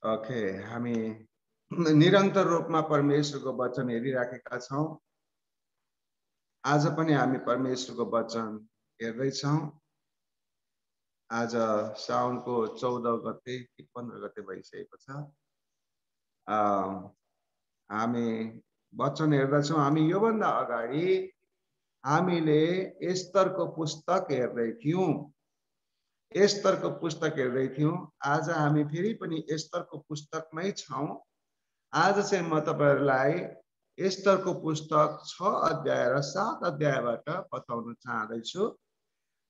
Okay, हामी निरन्तर रूपमा परमेश्वरको वचन हेरिराखेका छौं। आज पनि हामी परमेश्वरको वचन हेर्दैछौं। आज साउनको 14 गते कि 15 गते भइसकेको छ। हामी वचन हेर्दैछौं। हामी योभन्दा अगाडि हामीले एस्तरको पुस्तक हेर्दै थियौं। एस्तरको पुस्तक हेर्दै थियौं। आज हामी फेरि पनि एस्तरको पुस्तकमै छौं। आज चाहिँ म तपाईहरुलाई एस्तरको पुस्तक 6 अध्याय र 7 अध्यायबाट बताउन चाहदैछु।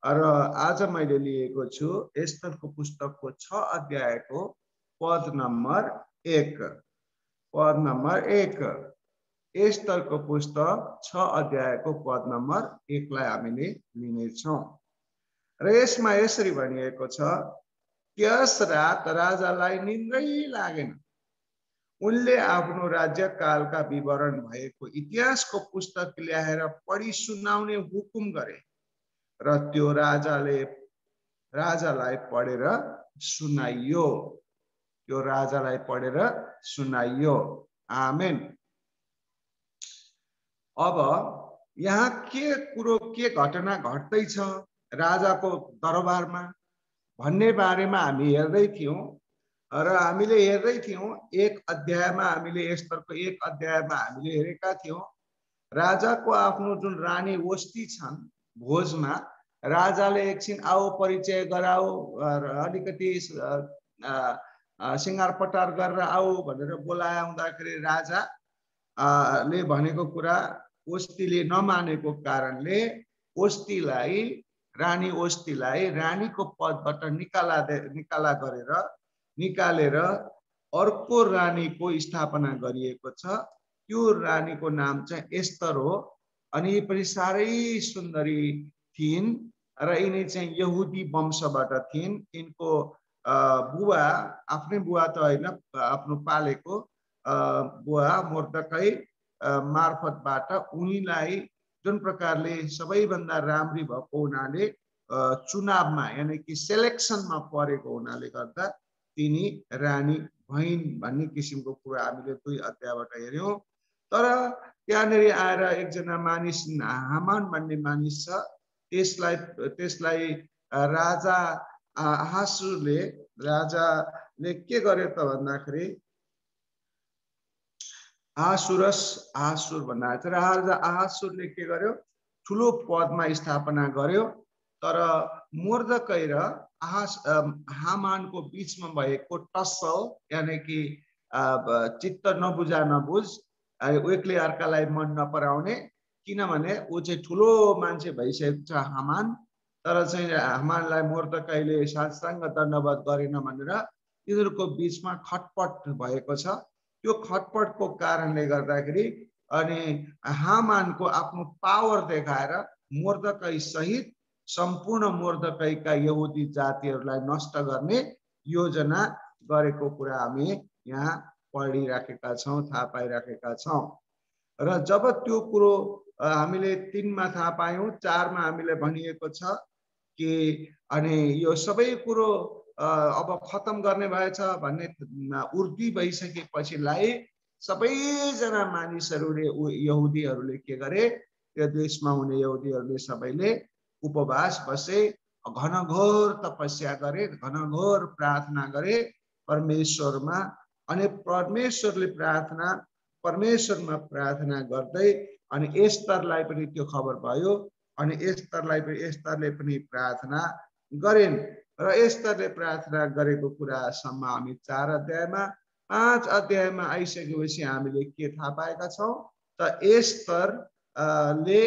र आज मैले लिएको छु एस्तरको पुस्तकको 6 अध्यायको पद नम्बर 1। पद नम्बर 1। एस्तरको पुस्तक 6 अध्यायको पद नम्बर 1 लाई हामीले लिनेछौं। र यसमा यसरी भनिएको छ, त्यस रात राजालाई निन्द्रै लागेन। उनले आफ्नो राज्यकालका विवरण भएको इतिहासको पुस्तक ल्याएर पढी सुनाउने हुकुम गरे र त्यो राजालाई पढेर सुनाइयो। त्यो राजालाई पढेर सुनाइयो। आमेन। अब यहाँ के घटना घट्दैछ राजाको दरबारमा भन्ने बारेमा हामी हेर्दै थियौं। र हामीले हेर्दै थियौं एक अध्यायमा हामीले एस्तरको एक अध्यायमा हामीले हेरेका थियौं राजाको आफ्नो जुन रानी वस्ती छन् भोजमा राजाले एकछिन आओ परिचय गराऊ अलिकति सिंगार पटार गरेर आऊ भनेर बोलाउँदाखेरि राजा ले भनेको कुरा वस्तीले नमानेको कारणले वस्तीलाई रानी वस्तीलाई रानीको पदबाट निकालेर अर्को रानीको स्थापना गरिएको छ। त्यो रानीको नाम चाहिँ एस्तर हो। अनि यी पनि साह्रै सुन्दरी थिइन् र यिनी चाहिँ यहुदी वंशबाट थिइन्। यिनको बुवा आफ्नै बुवा त हैन, आफ्नो पालेको बुवा मोर्दकै मार्फतबाट उनीलाई जुन प्रकारले सबैभन्दा राम्री भएको हुनाले चुनावमा यानी कि सेलेक्सनमा परेको हुनाले गर्दा तिनी रानी भइन् भन्ने किसिमको कुरा हामीले 2 अध्यायबाट हेर्यौं। तर त्यहाँनेर आएर एकजना मानिस हामान भन्ने मानिस छ। त्यसलाई राजाले के गर्यो त भन्दाखेरि आहासुर भन्दा चाहिँ राजा आहासुरले के गर्यो ठुलो पदमा स्थापना गर्यो। तर मोर्दकै र हामानको बीचमा भएको टसल यानी कि चित्त नबुझ एकले अर्कालाई मन नपराउने, किनभने ऊ चाहिँ ठुलो मान्छे भइसकेको छ हामान। तर चाहिँ हामानलाई मोर्दकैले साष्टाङ्ग दण्डवत गरेन भनेर यिनीहरूको बीचमा खटपट भएको छ। त्यो खटपटको कारणले गर्दाखेरि अनि हामानको आफ्नो पावर देखाएर मोर्दकै सहित सम्पूर्ण मोर्दकैका यहुदी जातिहरूलाई नष्ट गर्ने योजना गरेको कुरा हामी यहाँ पढिराखेका छौं, थाहा पाइराखेका छौं। र जब त्यो कुरो हामीले 3 मा थाहा पायौं, 4 मा हामीले भनिएको छ कि अनि यो सबै कुरो अब खत्म गर्ने भएछ भन्ने उर्दी भइसकेपछिलाई सबैजना मानिसहरूले यहुदीहरूले के गरे, त्यो देशमा हुने यहुदीहरूले सबैले उपवास बसे, घनघोर तपस्या गरे, घनघोर प्रार्थना गरे परमेश्वरमा। अनि परमेश्वरमा प्रार्थना गर्दै अनि एस्तरलाई पनि त्यो खबर भयो। अनि एस्तरले पनि प्रार्थना गरिन् र एस्तरले प्रार्थना गरेको कुरासम्म हामी 4 अध्यायमा 5 अध्यायमा आइसकेपछि हामीले के थाहा पाएका छौं त एस्तरले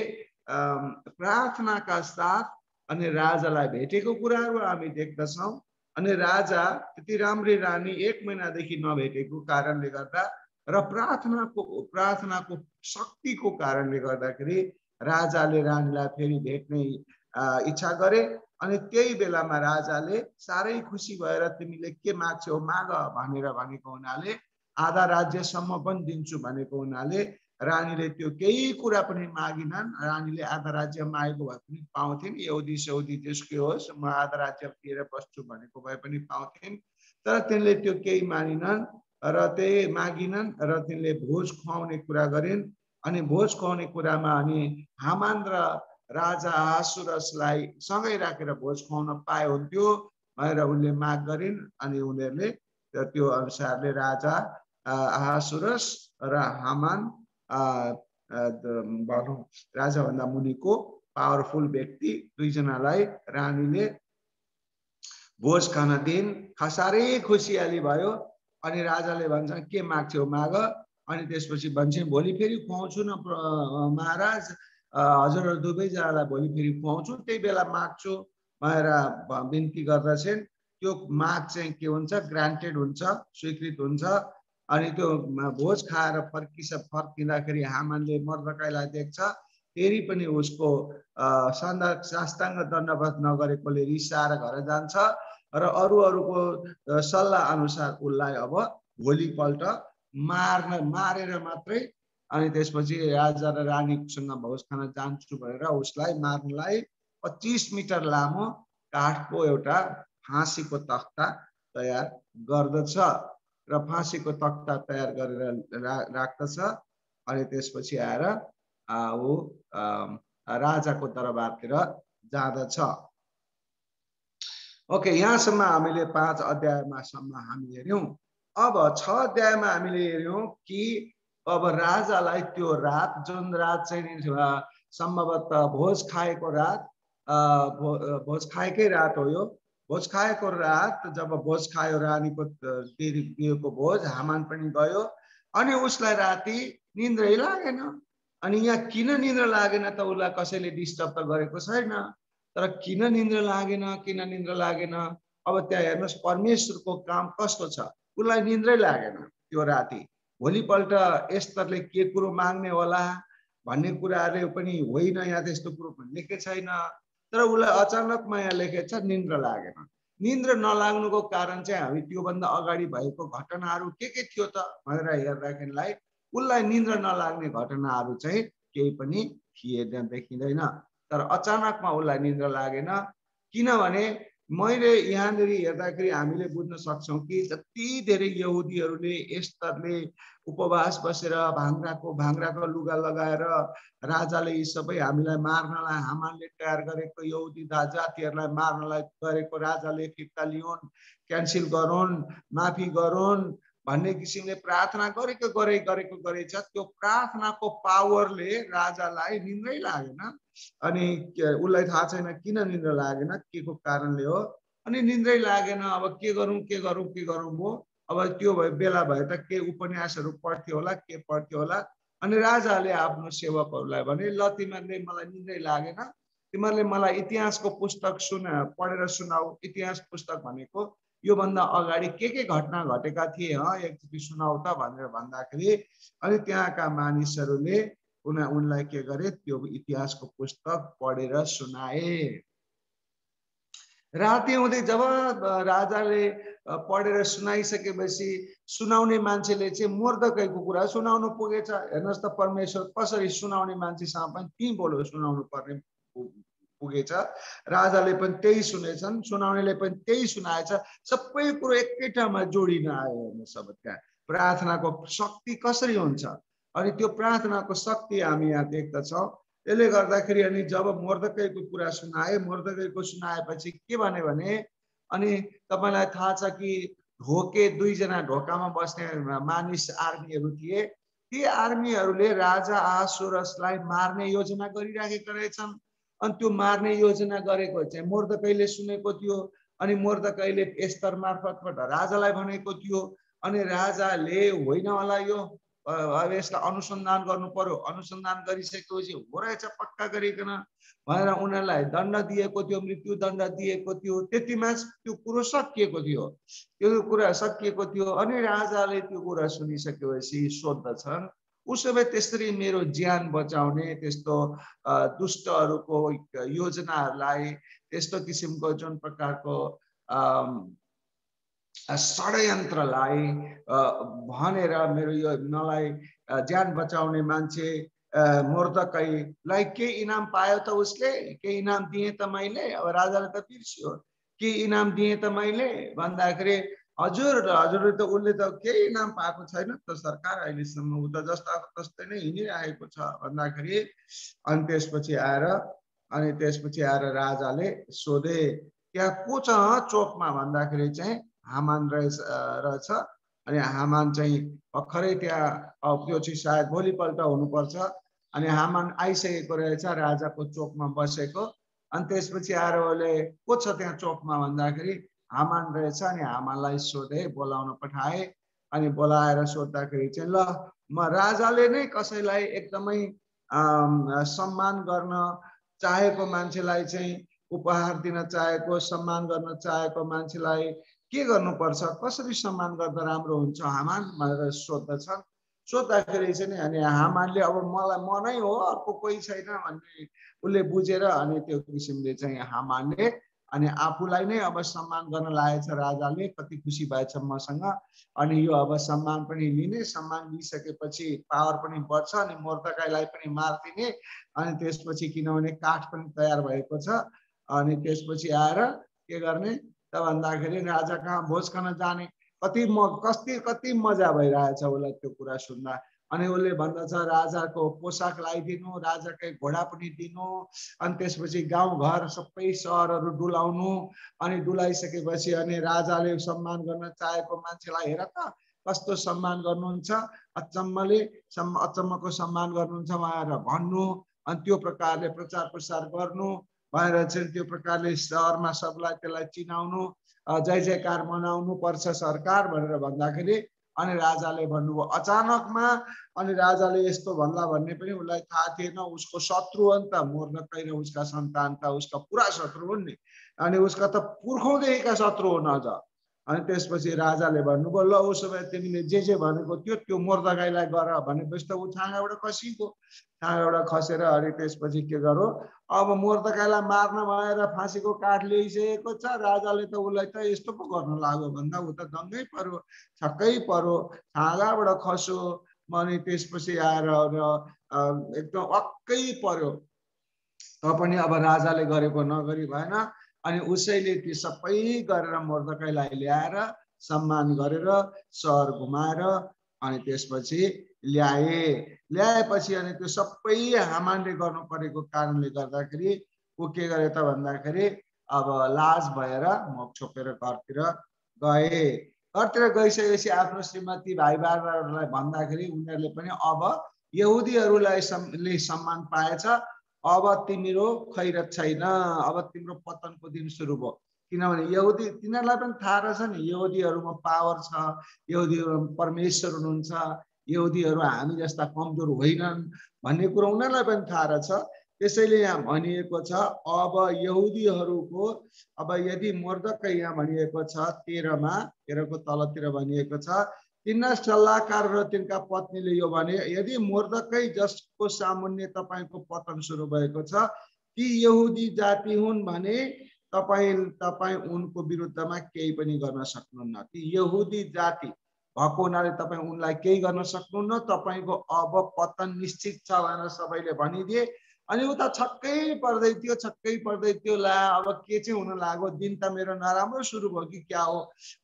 प्रार्थनाका साथ अनि राजालाई भेटेको कुराहरू हामी देख्दछौं। अनि राजा त्यति राम्री रानी 1 महिनादेखि नभेटेको कारणले गर्दा र प्रार्थनाको शक्तिको कारणले गर्दाखेरि राजाले रानीलाई फेरि भेट्ने इच्छा गरे। अनि त्यही बेलामा राजाले साह्रै खुसी भएर तिमीले के माग्छौ माग भनेर भनेको हुनाले आधा राज्यसम्म पनि दिन्छु भनेको हुनाले रानीले त्यो केही कुरा पनि मागिनन्। रानीले आधा राज्य मागेको भए पनि पाउँथिन्, यहुदी सौदी त्यसकै होस्, म आधा राज्य दिएर बस्छु भनेको भए पनि पाउँथिन्। तर तिनले त्यो केही मानिनन् र त्यही मागिनन् र तिनले भोज खुवाउने कुरा गरिन्। अनि भोज खुवाउने कुरामा अनि हामान र राजा आहासुरसलाई सँगै राखेर भोज खुवाउन पाए हुन्थ्यो भनेर उनले माग गरिन्। अनि उनीहरूले त्यो अनुसारले राजा आहासुरस र हामान भनौँ राजाभन्दा मुनिको पावरफुल व्यक्ति दुईजनालाई रानीले भोज खान दिइन्। साह्रै खुसियाली भयो। अनि राजाले भन्छन् के माग्छौ माग। अनि त्यसपछि भन्छन् भोलि फेरि खुवाउँछु न महाराज, हजुरहरू दुवैजनालाई भोलि फेरि खुवाउँछु, त्यही बेला माग्छु भनेर बिन्ती गर्दछन्। त्यो माग चाहिँ के हुन्छ, ग्रान्टेड हुन्छ, स्वीकृत हुन्छ। अनि त्यो भोज खाएर फर्किँदाखेरि हामानले मर्दकाईलाई देख्छ, फेरि पनि उसको साष्टाङ्ग दण्डवत नगरेकोले रिसाएर घर जान्छ र अरूको सल्लाह अनुसार उसलाई अब भोलिपल्ट मारेर मात्रै अनि त्यसपछि राजा र रानीसँग भोज खान जान्छु भनेर उसलाई मार्नलाई 25 मिटर लामो काठको एउटा फाँसीको तख्ता तयार गर्दछ र फाँसीको तख्ता तयार गरेर राख्दछ। अनि त्यसपछि आएर ऊ राजाको दरबारतिर जाँदछ। ओके, यहाँसम्म हामीले 5 अध्यायमासम्म हामी हेर्यौं। अब 6 अध्यायमा हामीले हेर्यौं कि अब राजालाई त्यो रात, जुन रात चाहिँ सम्भवतः भोज खाएको रात, भोज खाएकै रात हो यो। भोज खाएको रात जब भोज खायो, रानीको दिएको भोज, हामान पनि गयो। अनि उसलाई राति निन्द्रै लागेन। अनि यहाँ किन निन्द्रा लागेन त उसलाई कसैले डिस्टर्ब त गरेको छैन। तर किन निन्द्रा लागेन अब त्यहाँ हेर्नुहोस् परमेश्वरको काम कस्तो छ। उसलाई निन्द्रै लागेन त्यो राति। भोलिपल्ट एस्तरले के कुरो माग्ने होला भन्ने कुराले पनि होइन, यहाँ त्यस्तो कुरो पनि लेखेको छैन। तर उसलाई अचानकमा यहाँ लेखेको छ निन्द्रा लागेन। निन्द्रा नलाग्नुको कारण चाहिँ हामी त्योभन्दा अगाडि भएको घटनाहरू के थियो त भनेर हेर्दाखेरिलाई उसलाई निन्द्रा नलाग्ने घटनाहरू चाहिँ केही पनि देखिँदैन। तर अचानकमा उसलाई निन्द्रा लागेन। किनभने मैले यहाँनिर हेर्दाखेरि हामीले बुझ्न सक्छौं कि जति धेरै यहुदीहरूले एस्तरले उपवास बसेर भाङ्राको लुगा लगाएर राजाले यी सबै हामीलाई मार्नलाई हामानले तयार गरेको यहुदी जातिहरूलाई मार्नलाई गरेको राजाले फिर्ता लिउन्, क्यान्सल गरून्, माफी गरून् भन्ने किसिमले प्रार्थना गरेछ। त्यो प्रार्थनाको पावरले राजालाई निन्द्रै लागेन। अनि उसलाई थाहा छैन किन निन्द्रा लागेन, के को कारणले हो। अनि निन्द्रै लागेन। अब के गरौँ भो। अब त्यो बेला भए त के उपन्यासहरू पढ्थ्यो होला, के पढ्थ्यो होला। अनि राजाले आफ्नो सेवकहरूलाई भने, ल तिमीहरूले मलाई निन्द्रै लागेन, तिमीहरूले मलाई इतिहासको पुस्तक पढेर सुनाऊ। इतिहास पुस्तक भनेको योभन्दा अगाडि के घटना घटेका थिए एकचोटि सुनाऊ त भनेर भन्दाखेरि अनि त्यहाँका मानिसहरूले उनलाई के गरे, त्यो इतिहासको पुस्तक पढेर सुनाए। राति हुँदै जब राजाले पढेर सुनाइसकेपछि सुनाउने मान्छेले चाहिँ मोर्दकैको कुरा सुनाउनु पुगेछ। हेर्नुहोस् त परमेश्वर कसरी सुनाउने मान्छेसँग पनि त्यही बोलो सुनाउनु पर्ने पुगेछ। राजाले पनि त्यही सुनेछन्, सुनाउनेले पनि त्यही सुनाएछ। सबै कुरो एकै ठाउँमा जोडिन आयो। हेर्नुहोस् अब त्यहाँ प्रार्थनाको शक्ति कसरी हुन्छ। अनि त्यो प्रार्थनाको शक्ति हामी यहाँ देख्दछौँ। त्यसले गर्दाखेरि अनि जब मोर्दकैको कुरा सुनाएपछि के भने अनि तपाईलाई थाहा छ कि दुईजना ढोकामा बस्ने मानिस आर्मीहरू थिए। ती आर्मीहरूले राजा आहासुरसलाई मार्ने योजना गरिराखेका रहेछन्। अनि त्यो मार्ने योजना गरेको चाहिँ मोर्दकैले सुनेको थियो। अनि मोर्दकैले एस्तर मार्फतबाट राजालाई भनेको थियो। अनि राजाले होइन होला यो अब यसलाई अनुसन्धान गर्नु पर्यो, अनुसन्धान गरिसकेपछि हो रहेछ पक्का गरिकन भनेर उनीहरूलाई दण्ड दिएको थियो, मृत्यु दण्ड दिएको थियो। त्यतिमा त्यो कुरो सकिएको थियो। अनि राजाले त्यो कुरा सुनिसकेपछि सोध्दछन्, उसो भए त्यसरी मेरो ज्यान बचाउने त्यस्तो दुष्टहरूको योजनाहरूलाई, त्यस्तो किसिमको जुन प्रकारको षड्यन्त्रलाई भनेर मेरो यो मलाई ज्यान बचाउने मान्छे मोर्दकैलाई के इनाम पायो त उसले, के इनाम दिए त मैले? अब राजाले त बिर्स्यो, के इनाम दिए त मैले भन्दाखेरि हजुरले त उसले त केही इनाम पाएको छैन त सरकार, अहिलेसम्म उ त जस्ता तस्तै नै हिँडिरहेको छ भन्दाखेरि अनि त्यसपछि आएर राजाले सोधे त्यहाँ को छ चोकमा भन्दाखेरि चाहिँ हामान रहेछ। अनि हामान चाहिँ भर्खरै त्यहाँ त्यो चाहिँ सायद भोलिपल्ट हुनुपर्छ। अनि हामान आइसकेको रहेछ राजाको चोकमा बसेको। अनि त्यसपछि आएर उसले को छ त्यहाँ चोकमा भन्दाखेरि हामान रहेछ। अनि हामानलाई सोधे, बोलाउन पठाए। अनि बोलाएर सोद्धाखेरि चाहिँ ल म राजाले नै कसैलाई एकदमै सम्मान गर्न चाहेको मान्छेलाई चाहिँ उपहार दिन चाहेको, सम्मान गर्न चाहेको मान्छेलाई के गर्नुपर्छ, कसरी सम्मान गर्दा राम्रो हुन्छ हामान भनेर सोध्दछन्। सोद्धाखेरि चाहिँ अनि हामानले अब मलाई म नै हो, अर्को कोही छैन भन्ने उसले बुझेर अनि त्यो किसिमले चाहिँ हामानले अनि आफूलाई नै अब सम्मान गर्न लागेछ राजाले। कति खुसी भएछ मसँग। अनि यो अब सम्मान पनि लिने, सम्मान लिइसकेपछि पावर पनि बढ्छ अनि मोर्दकाईलाई पनि मारिदिने। अनि त्यसपछि किनभने काठ पनि तयार भएको छ। अनि त्यसपछि आएर के गर्ने त भन्दाखेरि राजा कहाँ भोज खान जाने। कति मजा भइरहेछ उसलाई त्यो कुरा सुन्दा। अनि उसले भन्दछ राजाको पोसाक लगाइदिनु, राजाकै घोडा पनि दिनु। अनि त्यसपछि गाउँघर सबै सहरहरू डुलाउनु। अनि डुलाइसकेपछि अनि राजाले सम्मान गर्न चाहेको मान्छेलाई हेर त कस्तो सम्मान गर्नुहुन्छ, अचम्मको सम्मान गर्नुहुन्छ भनेर भन्नु। अनि त्यो प्रकारले प्रचार प्रसार गर्नु भनेर चाहिँ त्यो प्रकारले सहरमा सबलाई त्यसलाई चिनाउनु, जय जयकार मनाउनु पर्छ सरकार भनेर भन्दाखेरि अनि राजाले भन्नुभयो अचानकमा। अनि राजाले यस्तो भन्ला भन्ने पनि उसलाई थाहा थिएन। उसको शत्रु हो नि त मोर्दकै र उसका सन्तान त उसका पुरा शत्रु हुन् नि। अनि उसका त पुर्खौँदेखिका शत्रु हुन् अझ। अनि त्यसपछि राजाले भन्नुभयो ल उसो भए तिमीले जे भनेको त्यो मोर्दकाईलाई गर भनेपछि त ऊ छाँगाबाट खसिगयो। छाँगाबाट खसेर अनि त्यसपछि के गरौँ, अब मोर्दकाईलाई मार्न भएर फाँसीको काठ ल्याइसकेको छ। राजाले त उसलाई त यस्तो पो गर्न लाग्यो भन्दा ऊ त दङ्गै पर्यो, छक्कै पर्यो, छाँगाबाट खस्यो। अनि त्यसपछि आएर एकदम वाक्कै पर्यो। पनि अब राजाले गरेको नगरी भएन। अनि उसैले ती सबै गरेर मोर्दकाईलाई सम्मान गरेर सहर घुमाएर अनि त्यसपछि ल्याएपछि अनि त्यो सबै हामानले गर्नु परेको कारणले गर्दाखेरि ऊ के गरे त भन्दाखेरि अब लाज भएर मुख छोपेर घरतिर गए। घरतिर गइसकेपछि आफ्नो श्रीमती भाइ बाबाहरूलाई भन्दाखेरि उनीहरूले पनि अब यहुदीहरूलाई सम्मान पाएछ, अब तिम्रो खैरत छैन, अब तिम्रो पतनको दिन सुरु भयो। किनभने यहुदी तिनीहरूलाई पनि थाहा रहेछ नि यहुदीहरूमा पावर छ, यहुदीहरू परमेश्वर हुनुहुन्छ, यहुदीहरू हामी जस्ता कमजोर होइनन् भन्ने कुरो उनीहरूलाई पनि थाहा रहेछ। त्यसैले यहाँ भनिएको छ अब यहुदीहरूको अब यदि मोर्दकै यहाँ भनिएको छ 13 को तलतिर भनिएको छ तिनका सल्लाहकार र तिनका पत्नीले यो भने यदि मोर्दकै जसको सामुन्ने तपाईको पतन सुरु भएको छ ती यहुदी जाति हुन् भने तपाई उनको विरुद्धमा केही पनि गर्न सक्नुहुन्न। ती यहुदी जाति भएको हुनाले तपाई उनलाई केही गर्न सक्नुहुन्न, तपाईको अब पतन निश्चित छ भनेर सबैले भनिदिए। अनि उता छक्कै पर्दै थियो ला अब के चाहिँ हुन लाग्यो, दिन त मेरो नराम्रो सुरु भयो कि क्या हो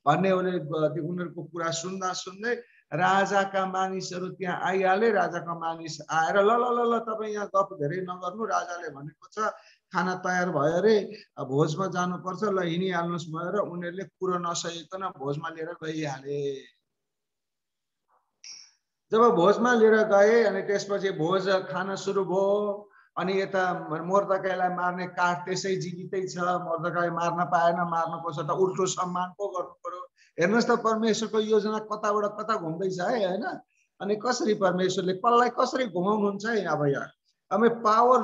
भन्ने उनीहरूको कुरा सुन्दै राजाका मानिसहरू त्यहाँ आइहाले। राजाका मानिस आएर ल ल ल ल तपाईँ यहाँ गफ धेरै नगर्नु, राजाले भनेको छ खाना तयार भयो रे, भोजमा जानुपर्छ, ल हिँडिहाल्नुहोस् भनेर उनीहरूले कुरो नसहिकन भोजमा लिएर गइहाले। जब भोजमा लिएर गए अनि त्यसपछि भोज खाना सुरु भयो। अनि यता मोर्दकाईलाई मार्ने काठ त्यसै जीवितै छ, मोर्दकाई मार्न पाएन, मार्नको छ त उल्टो सम्मान पो गर्नु पर्यो। हेर्नुहोस् त परमेश्वरको योजना कताबाट कता घुम्दैछ है हैन। अनि कसरी परमेश्वरले कसलाई कसरी घुमाउनुहुन्छ है। अब यहाँ अब पावर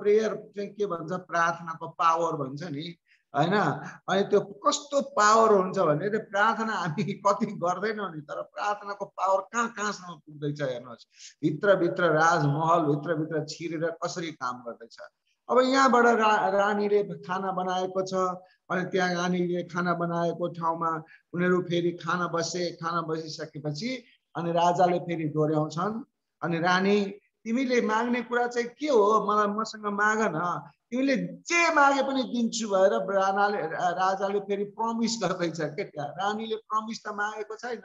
प्रेयर चाहिँ के भन्छ, प्रार्थनाको पावर भन्छ नि हैन। अनि त्यो कस्तो पावर हुन्छ भने त्यो प्रार्थना हामी कति गर्दैनौँ नि, तर प्रार्थनाको पावर कहाँसम्म पुग्दैछ हेर्नुहोस्। भित्र राजमहल भित्र छिरेर कसरी काम गर्दैछ। अब यहाँबाट रानीले खाना बनाएको छ, अनि त्यहाँ रानीले खाना बनाएको ठाउँमा उनीहरू फेरि खाना बसिसकेपछि अनि राजाले फेरि दोहोऱ्याउँछन्। अनि रानी तिमीले माग्ने कुरा चाहिँ के हो, मलाई मसँग माग न, तिमीले जे मागे पनि दिन्छु भनेर राजाले फेरि प्रमिस गर्दैछ के। त्यहाँ रानीले प्रमिस त मागेको छैन,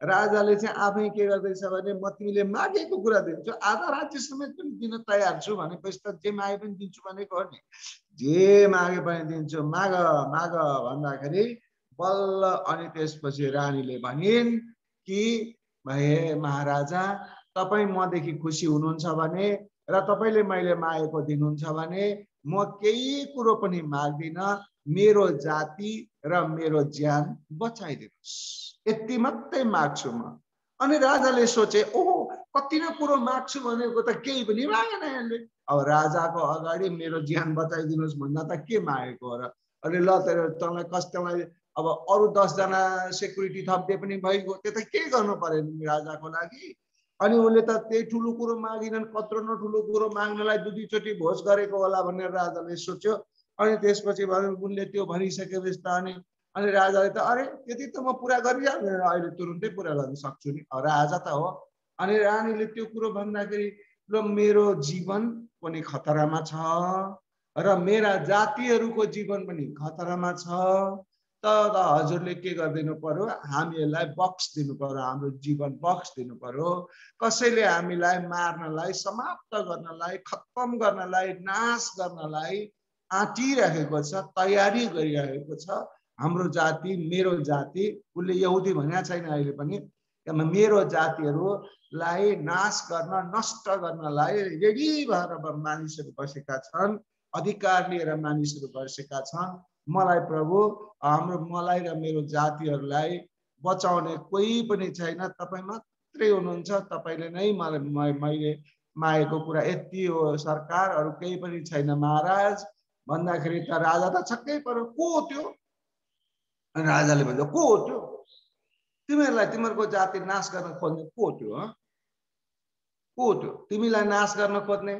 राजाले चाहिँ आफै के गर्दैछ भने म तिमीले मागेको कुरा दिन्छु, आधा राज्य समेत पनि दिन तयार छु भनेपछि त जे मागे पनि दिन्छु भनेको हो नि। जे मागे पनि दिन्छु, माग माग भन्दाखेरि बल्ल अनि त्यसपछि रानीले भनिन् कि हे महाराजा, तपाईँ मदेखि खुसी हुनुहुन्छ भने र तपाईँले मैले मागेको दिनुहुन्छ भने म केही कुरो पनि माग्दिन, मेरो जाति र मेरो ज्यान बचाइदिनुहोस्, यति मात्रै माग्छु म। अनि राजाले सोचे ओहो कति न कुरो माग्छु भनेको त केही पनि मागेन यसले, अब राजाको अगाडि मेरो ज्यान बचाइदिनुहोस् भन्दा त के मागेको हो र। अनि ल तँलाई कस्टलाई अब अरू 10 जना सेक्युरिटी थप्दे पनि भइगयो, त्यो त के गर्नु पर्यो नि राजाको लागि। अनि उनले त त्यही ठुलो कुरो मागिनन्, कत्रो न ठुलो कुरो माग्नलाई दुईचोटि भोज गरेको होला भनेर राजाले सोच्यो। अनि त्यसपछि उनले त्यो भनिसकेपछि त अनि राजाले त अरे त्यति त म पुरा गरिहाल्छु, अहिले तुरुन्तै पुरा गर्न सक्छु नि, राजा त हो। अनि रानीले त्यो कुरो भन्दाखेरि र मेरो जीवन पनि खतरामा छ र मेरा जातिहरूको जीवन पनि खतरामा छ, तर हजुरले के गरिदिनु पर्यो, हामीलाई बक्स दिनु पर्यो, हाम्रो जीवन बक्स दिनु पर्यो। कसैले हामीलाई मार्नलाई, समाप्त गर्नलाई, खत्तम गर्नलाई, नाश गर्नलाई आँटिरहेको छ, तयारी गरिरहेको छ। हाम्रो जाति, मेरो जाति, उसले यहुदी भनेको छैन अहिले पनि, मेरो जातिहरूलाई नाश गर्न, नष्ट गर्नलाई रेडी भएर मानिसहरू बसेका छन्, अधिकार लिएर मानिसहरू बसेका छन्। मलाई प्रभु, मलाई र मेरो जातिहरूलाई बचाउने कोही पनि छैन, तपाईँ मात्रै हुनुहुन्छ, तपाईँले नै मैले मागेको कुरा यति हो सरकार, अरू केही पनि छैन महाराज भन्दाखेरि त राजा त छक्कै पर्यो, को हो त्यो? राजाले भन्छ को हो त्यो, तिमीहरूलाई तिमीहरूको जाति नाश गर्न खोज्ने को हो त्यो? को हो त्यो तिमीलाई नाश गर्न खोज्ने,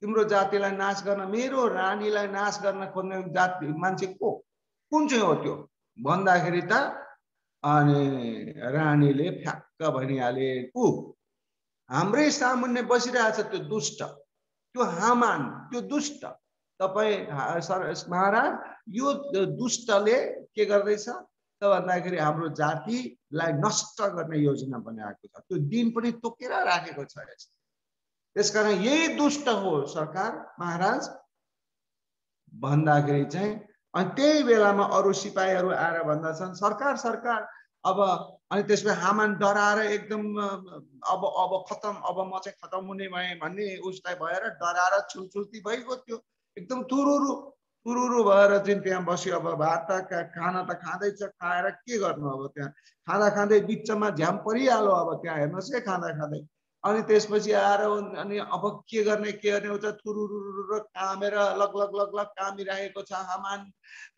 तिम्रो जातिलाई नाश गर्न, मेरो रानीलाई नाश गर्न खोज्ने जाति मान्छे को, कुन चाहिँ हो त्यो भन्दाखेरि त अनि रानीले फ्याक्क भनिहाले, ऊ हाम्रै सामुन्ने बसिरहेछ त्यो दुष्ट, त्यो हामान, त्यो दुष्ट। तपाईँ महाराज यो दुष्टले के गर्दैछ त भन्दाखेरि हाम्रो जातिलाई नष्ट गर्ने योजना बनाएको छ, त्यो दिन पनि तोकेर राखेको छ। त्यसकारण यही दुष्ट हो सरकार महाराज भन्दाखेरि चाहिँ अनि त्यही बेलामा अरू सिपाहीहरू आएर भन्दछन् सरकार सरकार, अब अनि त्यसपछि हामान डराएर एकदम अब खतम, अब म चाहिँ खतम हुने भएँ भन्ने उसलाई भएर डराएर छुलछुल्ती भइगयो, त्यो एकदम तुरुरु तुरुरु भएर चाहिँ त्यहाँ बस्यो। अब भात खाना त खाँदैछ, खाएर के गर्नु, अब त्यहाँ खाँदा खाँदै बिचमा झ्याम परिहाल्यो, अब त्यहाँ हेर्नुहोस् है खाँदा खाँदै। अनि त्यसपछि आएर अनि अब के गर्ने उता थुरुरुरु कामेर लग लग लग लग कामिरहेको छ हामान।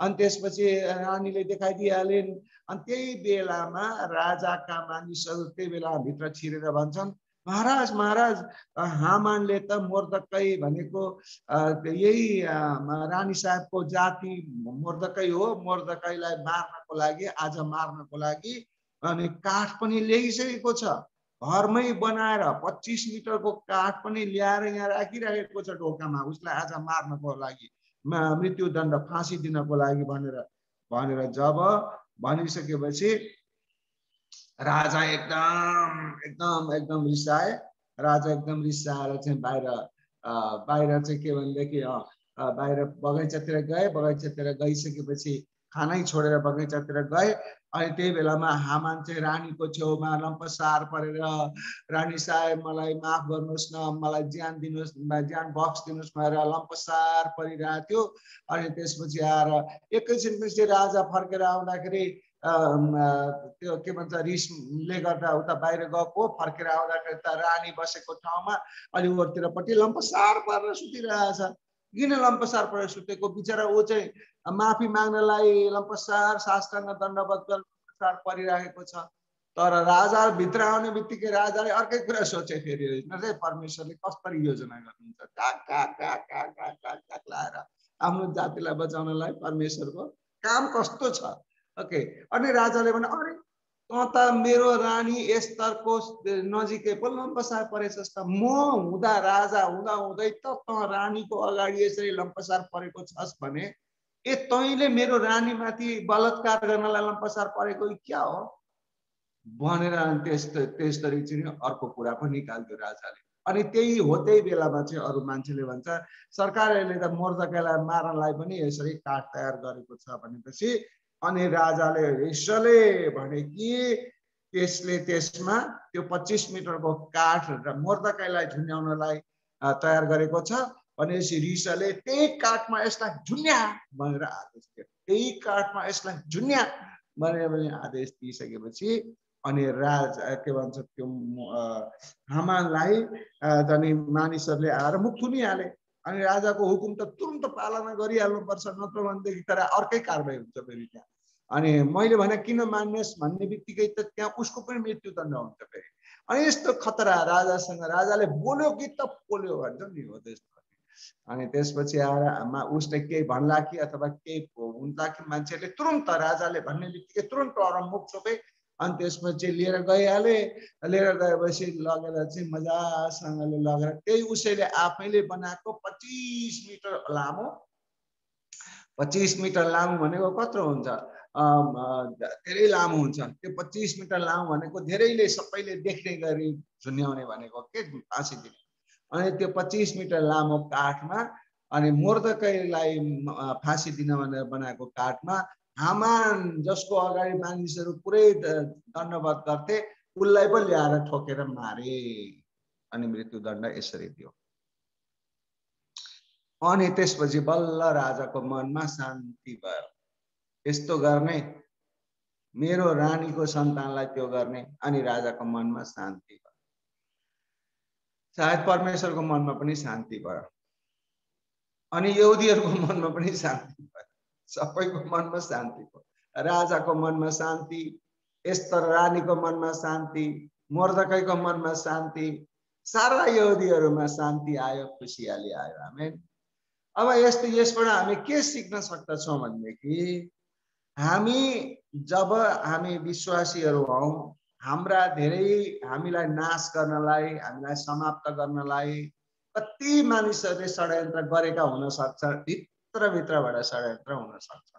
अनि त्यसपछि रानीले देखाइदिइहालिन्। अनि त्यही बेलामा राजाका मानिसहरू त्यही बेला भित्र छिरेर भन्छन् महाराज महाराज हामानले त मोर्दकै भनेको यही रानी साहबको जाति मोर्दकै हो, मोर्दकैलाई मार्नको लागि, आज मार्नको लागि अनि काठ पनि ल्याइसकेको छ, घरमै बनाएर 25 मिटरको काठ पनि ल्याएर यहाँ राखिरहेको छ ढोकामा, उसलाई आज मार्नको लागि, मृत्युदण्ड फाँसी दिनको लागि भनेर जब भनिसकेपछि राजा एकदम रिसाए। राजा एकदम रिसाएर चाहिँ बाहिर चाहिँ के भनेदेखि बाहिर बगैँचातिर गए। बगैँचातिर गइसकेपछि खानै छोडेर बगैँचातिर गए। अनि त्यही बेलामा हामान चाहिँ रानीको छेउमा लम्पसार परेर रानी साहब मलाई माफ गर्नुहोस् न, मलाई ज्यान दिनुहोस्, ज्यान बक्स दिनुहोस् भनेर लम्पसार परिरहेको थियो। अनि त्यसपछि आएर एकैछिनपछि राजा फर्केर आउँदाखेरि त्यो के भन्छ रिसले गर्दा उता बाहिर गएको, फर्केर आउँदाखेरि त रानी बसेको ठाउँमा अलि ओरतिरपट्टि लम्पसार परेर सुतिरहेछ। किन लम्पसार परेर सुतेको, बिचरा ऊ चाहिँ माफी माग्नलाई लम्पसार साष्टाङ्ग दण्डवत लम्पसार परिरहेको छ। तर राजा भित्र आउने बित्तिकै राजाले अर्कै कुरा सोचे फेरि, परमेश्वरले कसरी योजना गर्नुहुन्छ, काक काक काक काक काक काक काक लाएर आफ्नो जातिलाई बचाउनलाई परमेश्वरको काम कस्तो छ। ओके, अनि राजाले भने अरे तँ त मेरो रानी एस्तरको नजिकै पो लम्पसार परेछस् त। म हुँदा राजा हुँदा हुँदै त तँ रानीको अगाडि यसरी लम्पसार परेको छस् भने ए तैँले मेरो रानीमाथि बलात्कार गर्नलाई लम्पसार परेको क्या हो भनेर त्यसरी चाहिँ अर्को कुरा पनि निकाल्थ्यो राजाले। अनि त्यही हो, त्यही बेलामा चाहिँ अरू मान्छेले भन्छ सरकारले त मोर्दकाईलाई मार्नलाई पनि यसरी काठ तयार गरेको छ भनेपछि अनि राजाले रिसले भने कि त्यसले त्यसमा त्यो 25 मिटरको काठ र मोर्दकाईलाई झुन्ड्याउनलाई तयार गरेको छ भनेपछि रिसले त्यही काठमा यसलाई झुन्ड्या भनेर आदेश दियो। त्यही काठमा यसलाई झुन्ड्या भनेर आदेश दिइसकेपछि अनि राजा के भन्छ त्यो हामानलाई अनि मानिसहरूले आएर मुख थुनिहाले। अनि राजाको हुकुम त तुरन्त पालना गरिहाल्नुपर्छ, नत्र भनेदेखि तर अर्कै कारबाही हुन्छ फेरि त्यहाँ। अनि मैले भने किन मान्नेस् भन्ने बित्तिकै त त्यहाँ उसको पनि मृत्युदण्ड हुन्छ फेरि। अनि यस्तो खतरा राजासँग, राजाले बोल्यो कि त पोल्यो भन्छ नि हो त्यस्तो। अनि त्यसपछि आएर उसले केही भन्ला कि अथवा केही हुन्ला कि मान्छेले तुरन्त राजाले भन्ने बित्तिकै तुरन्त अरू मुख छोपे। अनि त्यसपछि लिएर गइहाले। लिएर गएपछि लगेर चाहिँ मजासँगले लगेर त्यही उसैले आफैले बनाएको 25 मिटर लामो, 25 मिटर लामो भनेको कत्रो हुन्छ, धेरै लामो हुन्छ। त्यो 25 मिटर लामो भनेको धेरैले सबैले देख्ने गरी झुन्ड्याउने भनेको के फाँसी दिने। अनि त्यो 25 मिटर लामो काठमा अनि मोर्दकाईलाई फाँसी दिन भनेर बनाएको काठमा हामान जसको अगाडि मानिसहरू पुरै दण्डवत गर्थे उसलाई पनि ल्याएर ठोकेर मारे। अनि मृत्युदण्ड यसरी दियो। अनि त्यसपछि बल्ल राजाको मनमा शान्ति भयो। यस्तो गर्ने, मेरो रानीको सन्तानलाई त्यो गर्ने। अनि राजाको मनमा शान्ति भयो। सायद परमेश्वरको मनमा पनि शान्ति भयो, अनि यहुदीहरूको मनमा पनि शान्ति भयो। सबैको मनमा शान्ति भयो। राजाको मनमा शान्ति, एस्तर रानीको मनमा शान्ति, मोर्दकाईको मनमा शान्ति, सारा यहुदीहरूमा शान्ति आयो, खुसियाली आयो। आमेन। अब यसबाट हामी के सिक्न सक्दछौँ भनेदेखि हामी जब हामी विश्वासीहरू हौँ, हाम्रा धेरै हामीलाई नाश गर्नलाई, हामीलाई समाप्त गर्नलाई कति मानिसहरूले षड्यन्त्र गरेका हुन सक्छ, भित्रभित्रबाट षड्यन्त्र हुन सक्छ।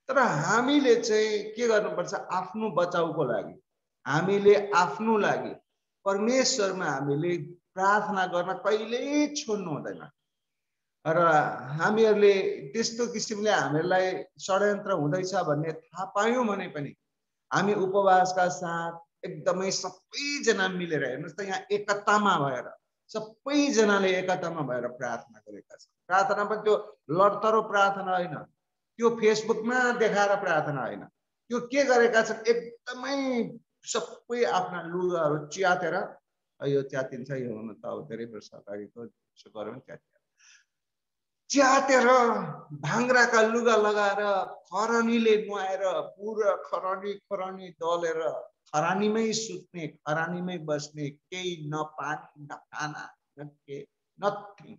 तर हामीले चाहिँ के गर्नुपर्छ, आफ्नो बचाउको लागि हामीले आफ्नो लागि परमेश्वरमा हामीले प्रार्थना गर्न कहिल्यै छोड्नु हुँदैन। र हामीहरूले त्यस्तो किसिमले हामीलाई षड्यन्त्र हुँदैछ भन्ने थाहा पायौँ भने पनि हामी उपवासका साथ एकदमै सबैजना मिलेर, हेर्नुहोस् त यहाँ एकतामा भएर सबैजनाले एकतामा भएर प्रार्थना गरेका छन्। प्रार्थना पनि त्यो लडतरो प्रार्थना होइन, त्यो फेसबुकमा देखाएर प्रार्थना होइन। त्यो के गरेका छन्, एकदमै सबै आफ्ना लुगाहरू च्यातेर, यो च्यातिन्छ, यो हुन त अब धेरै वर्ष अगाडिको गऱ्यो भने च्यातेर भाङ्राका लुगा लगाएर खरानीले नुहाएर पुरा खरानी दलेर खरानीमै सुत्ने, खरानीमै बस्ने, केही न पानी न खाना न के, नथिङ,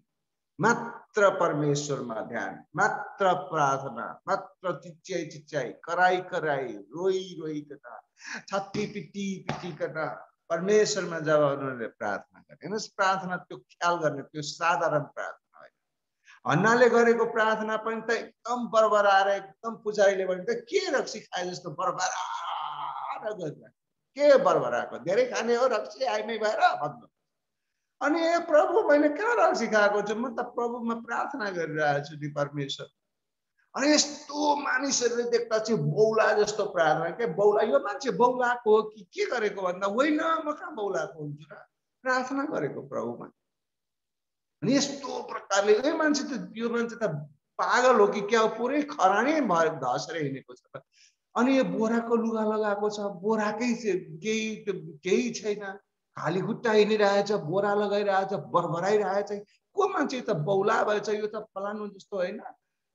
मात्र परमेश्वरमा ध्यान, मात्र प्रार्थना, मात्र चिच्याइ कराई रोई कता छत्ती पिटी कता परमेश्वरमा जब उनीहरूले प्रार्थना गरे। हेर्नुहोस्, प्रार्थना त्यो ख्याल गर्ने, त्यो साधारण प्रार्थना होइन। हन्नाले गरेको प्रार्थना पनि त एकदम बरबराएर, एकदम पुजारीले भने त के रक्सी खाए जस्तो बरबराएर गर्छ। के बरबराएको, धेरै खाने हो रक्सी आइमै भएर भन्नु। अनि प्रभु मैले कहाँ रक्सी खाएको छु, म त प्रभुमा प्रार्थना गरिरहेको छु नि परमेश्वर। अनि यस्तो मानिसहरूले देख्दा चाहिँ बौला जस्तो प्रार्थना, के बौला, यो मान्छे बौलाको हो कि के गरेको भन्दा होइन, म कहाँ बौलाको हुन्छु र, प्रार्थना गरेको प्रभुमा। अनि यस्तो प्रकारले यो मान्छे त पागल हो कि क्या हो, पुरै खरानी भएर धसेर हिँडेको छ। अनि यो बोराको लुगा लगाएको छ, बोराकै केही छैन, खाली खुट्टा हिँडिरहेछ, बोरा लगाइरहेछ, बरबराइरहेछ। को मान्छे त बौला भएछ, यो त फलानु जस्तो होइन,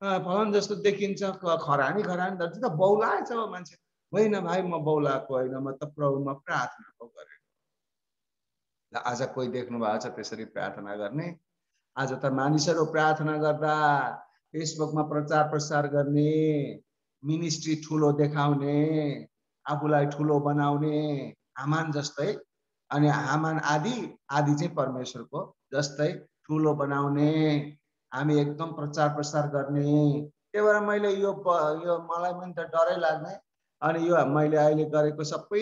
फलानु जस्तो देखिन्छ, खरानी धर्छ त बौलाएछ मान्छे। होइन भाइ, म बौलाको होइन, म त प्रभुमा प्रार्थना पो गरेको। आज कोही देख्नु भएको छ त्यसरी प्रार्थना गर्ने? आज त मानिसहरू प्रार्थना गर्दा फेसबुकमा प्रचार प्रसार गर्ने, मिनिस्ट्री ठुलो देखाउने, आफूलाई ठुलो बनाउने, हामान जस्तै। अनि हामान आदि चाहिँ परमेश्वरको जस्तै ठुलो बनाउने, हामी एकदम प्रचार प्रसार गर्ने। त्यही भएर मैले यो मलाई पनि त डरै लाग्ने। अनि यो मैले अहिले गरेको सबै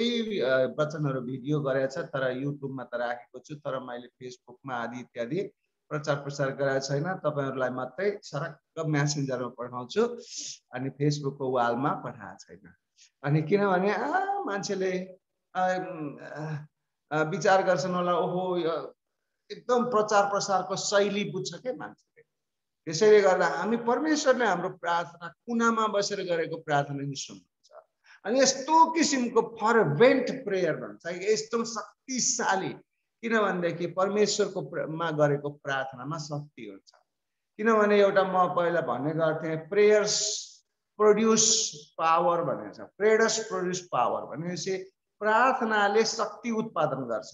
वचनहरू भिडियो गरेको छ, तर युट्युबमा त राखेको छु, तर मैले फेसबुकमा आदि इत्यादि प्रचार प्रसार गरेको छैन। तपाईहरुलाई मात्रै सरक्क मेसेन्जरमा पठाउँछु, अनि फेसबुकको वालमा पठाएको छैन। अनि किनभने मान्छेले विचार गर्छन् होला, ओहो एकदम प्रचार प्रसारको शैली बुझ्छ के मान्छेले। त्यसैले गर्दा हामी परमेश्वरले हाम्रो प्रार्थना कुनामा बसेर गरेको प्रार्थना नि सुन्नुहुन्छ। अनि यस्तो किसिमको फर्भेन्ट प्रेयर भन्छ, यस्तो शक्तिशाली, किनभनेदेखि परमेश्वरको मा गरेको प्रार्थनामा शक्ति हुन्छ। किनभने एउटा म पहिला भन्ने गर्थेँ, प्रेयर्स प्रोड्युस पावर भनेको छ। प्रेयर्स प्रोड्युस पावर भनेपछि प्रार्थनाले शक्ति उत्पादन गर्छ।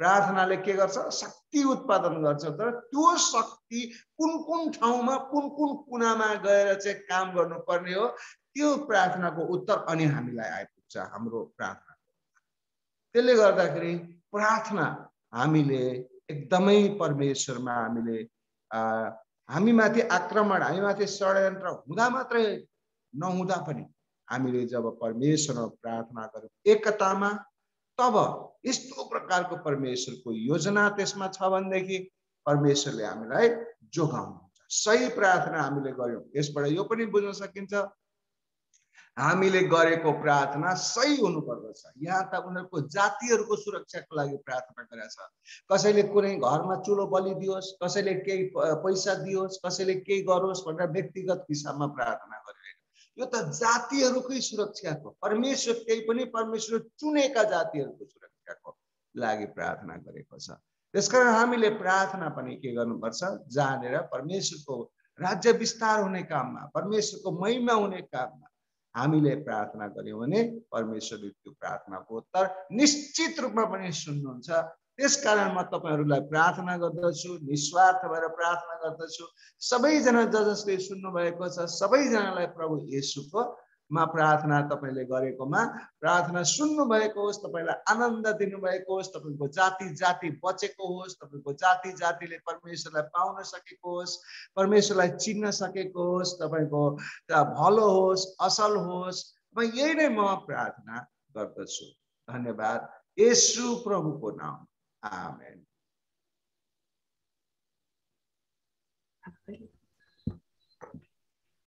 प्रार्थनाले के गर्छ? शक्ति उत्पादन गर्छ। तर त्यो शक्ति कुन कुन ठाउँमा कुन कुन कुनामा गएर चाहिँ काम गर्नुपर्ने हो, त्यो प्रार्थनाको उत्तर अनि हामीलाई आइपुग्छ हाम्रो प्रार्थना। त्यसले गर्दाखेरि प्रार्थना हामीले एकदमै परमेश्वरमा हामीले हामीमाथि आक्रमण, हामीमाथि षड्यन्त्र हुँदा मात्रै नहुँदा पनि हामीले जब परमेश्वरमा प्रार्थना गर्यौं एकतामा, तब यस्तो प्रकारको परमेश्वरको योजना त्यसमा छ भनेदेखि परमेश्वरले हामीलाई जोगाउनुहुन्छ। सही प्रार्थना हामीले गर्यौं, यसबाट यो पनि बुझ्न सकिन्छ हामीले गरेको प्रार्थना सही हुनुपर्दछ। यहाँ त उनीहरूको जातिहरूको सुरक्षाको लागि प्रार्थना गरेछ। कसैले कुनै घरमा चुलो बलि दियोस्, कसैले केही पैसा दियोस्, कसैले केही गरोस् भनेर व्यक्तिगत हिसाबमा प्रार्थना गरिरहेको। यो त जातिहरूकै सुरक्षाको, परमेश्वर केही पनि परमेश्वर चुनेका जातिहरूको सुरक्षाको लागि प्रार्थना गरेको छ। त्यसकारण हामीले प्रार्थना पनि के गर्नुपर्छ? जानेर परमेश्वरको राज्य विस्तार हुने काममा, परमेश्वरको महिमा हुने काममा हामीले प्रार्थना गर्यौं भने परमेश्वरले त्यो प्रार्थनाको उत्तर निश्चित रूपमा पनि सुन्नुहुन्छ। त्यसकारण म तपाईहरुलाई प्रार्थना गर्दछु, निस्वार्थ भएर प्रार्थना गर्दछु। सबैजना जसले सुन्नु भएको छ सबैजनालाई प्रभु येशूको मा प्रार्थना तपाईले गरेकोमा प्रार्थना सुन्नु भएको होस्, तपाईलाई आनन्द दिनु भएको होस्, तपाईको जाति जाति बचेको होस्, तपाईको जाति जातिले परमेश्वरलाई पाउन सकेको होस्, परमेश्वरलाई चिन्न सकेको होस्, तपाईको भलो होस्, असल होस्। म यही नै म प्रार्थना गर्दछु। धन्यवाद येशू प्रभुको नाम, आमेन।